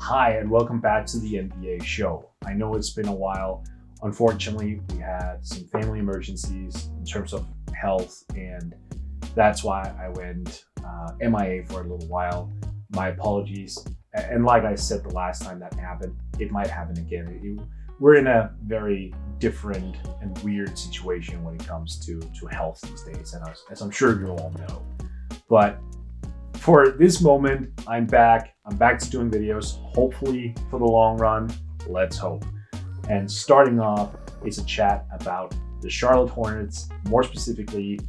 Hi, and welcome back to the NBA show. I know it's been a while. Unfortunately, we had some family emergencies in terms of health, and that's why I went MIA for a little while. My apologies. And like I said the last time that happened, it might happen again. We're in a very different and weird situation when it comes to health these days, and as I'm sure you all know. But for this moment, I'm back to doing videos, hopefully for the long run, let's hope. And starting off is a chat about the Charlotte Hornets, more specifically,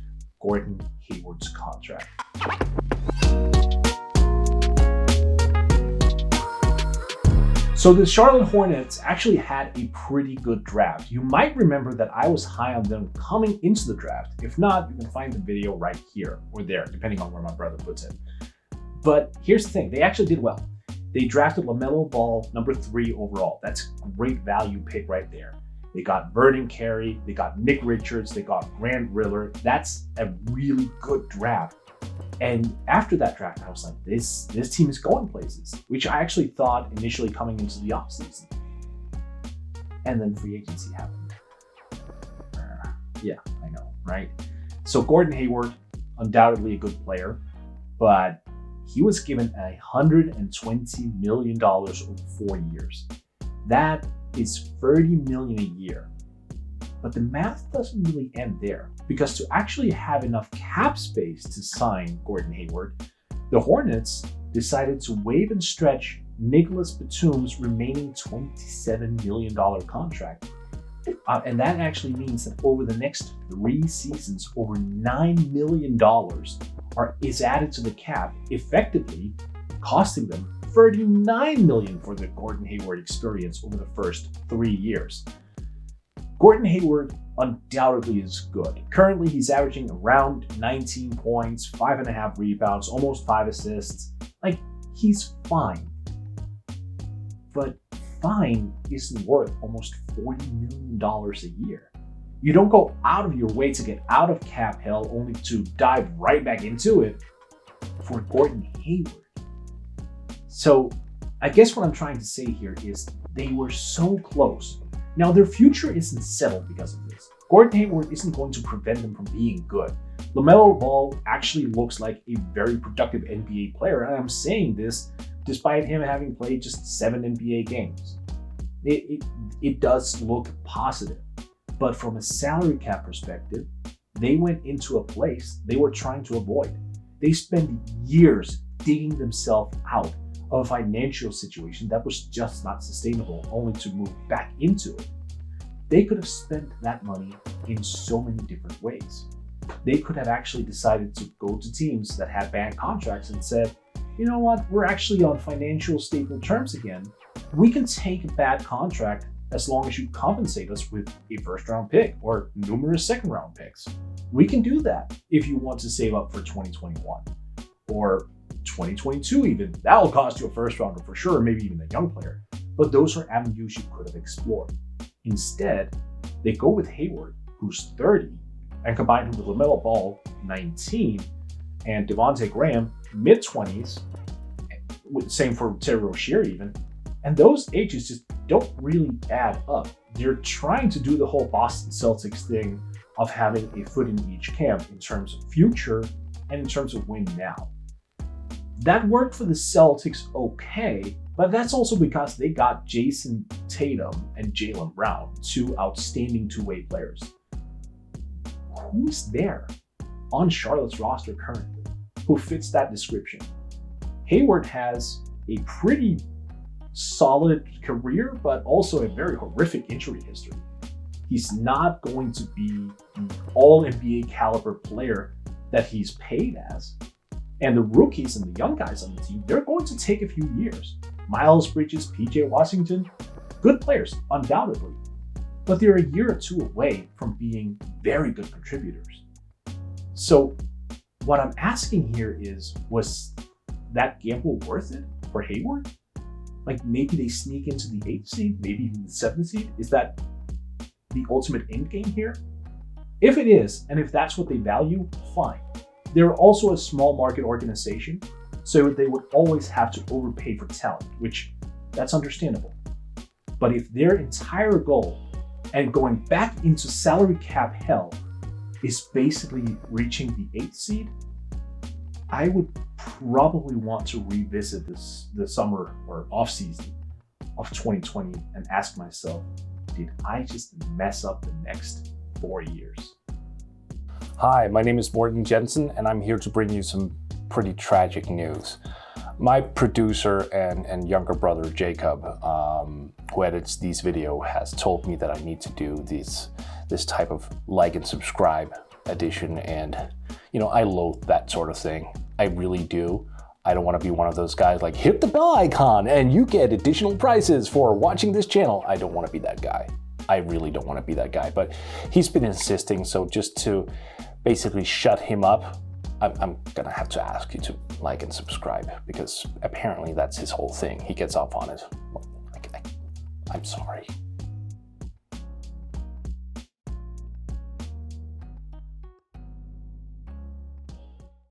Gordon Hayward's contract. So the Charlotte Hornets actually had a pretty good draft. You might remember that I was high on them coming into the draft. If not, you can find the video right here or there, depending on where my brother puts it. But here's the thing, they actually did well. They drafted LaMelo Ball, number 3 overall. That's a great value pick right there. They got Vernon Carey, they got Nick Richards, they got Grant Riller. That's a really good draft. And after that draft, I was like, this team is going places, which I actually thought initially coming into the offseason. And then free agency happened. Yeah, I know, right? So Gordon Hayward, undoubtedly a good player, but he was given $120 million over 4 years. That is $30 million a year. But the math doesn't really end there, because to actually have enough cap space to sign Gordon Hayward, the Hornets decided to waive and stretch Nicholas Batum's remaining $27 million contract. And that actually means that over the next 3 seasons, over $9 million is added to the cap, effectively costing them $39 million for the Gordon Hayward experience over the first 3 years. Gordon Hayward undoubtedly is good. Currently, he's averaging around 19 points, 5.5 rebounds, almost 5 assists. Like, he's fine. But fine isn't worth almost $40 million a year. You don't go out of your way to get out of cap hell only to dive right back into it for Gordon Hayward. So I guess what I'm trying to say here is they were so close. Now their future isn't settled because of this. Gordon Hayward isn't going to prevent them from being good. LaMelo Ball actually looks like a very productive NBA player, and I'm saying this despite him having played just 7 NBA games. It does look positive. But from a salary cap perspective, they went into a place they were trying to avoid. They spent years digging themselves out of a financial situation that was just not sustainable, only to move back into it. They could have spent that money in so many different ways. They could have actually decided to go to teams that had bad contracts and said, you know what, we're actually on financial stable terms again. We can take a bad contract as long as you compensate us with a first-round pick or numerous second-round picks. We can do that if you want to save up for 2021 or 2022 even. That will cost you a first-rounder for sure, maybe even a young player. But those are avenues you could have explored. Instead, they go with Hayward, who's 30, and combine him with LaMelo Ball, 19, and Devontae Graham, mid-20s, same for Terry Rozier even. And those ages just don't really add up. They're trying to do the whole Boston Celtics thing of having a foot in each camp in terms of future and in terms of win now. That worked for the Celtics okay, but that's also because they got Jason Tatum and Jaylen Brown, 2 outstanding two-way players. Who's there on Charlotte's roster currently who fits that description? Hayward has a pretty solid career, but also a very horrific injury history. He's not going to be the all-NBA caliber player that he's paid as. And the rookies and the young guys on the team, they're going to take a few years. Miles Bridges, PJ Washington, good players, undoubtedly. But they're a year or 2 away from being very good contributors. So what I'm asking here is, was that gamble worth it for Hayward? Like maybe they sneak into the 8th seed, maybe even the 7th seed? Is that the ultimate end game here? If it is, and if that's what they value, fine. They're also a small market organization, so they would always have to overpay for talent, which That's understandable. But if their entire goal and going back into salary cap hell is basically reaching the 8th seed, I would probably want to revisit the summer or off season of 2020 and ask myself, did I just mess up the next 4 years? Hi, my name is Morten Jensen, and I'm here to bring you some pretty tragic news. My producer and younger brother, Jacob, who edits these videos, has told me that I need to do this type of like and subscribe edition, and I loathe that sort of thing. I really do. I don't want to be one of those guys like, hit the bell icon and you get additional prices for watching this channel. I don't want to be that guy. I really don't want to be that guy, but he's been insisting, so just to basically shut him up, I'm gonna have to ask you to like and subscribe, because apparently that's his whole thing. He gets off on it. I'm sorry.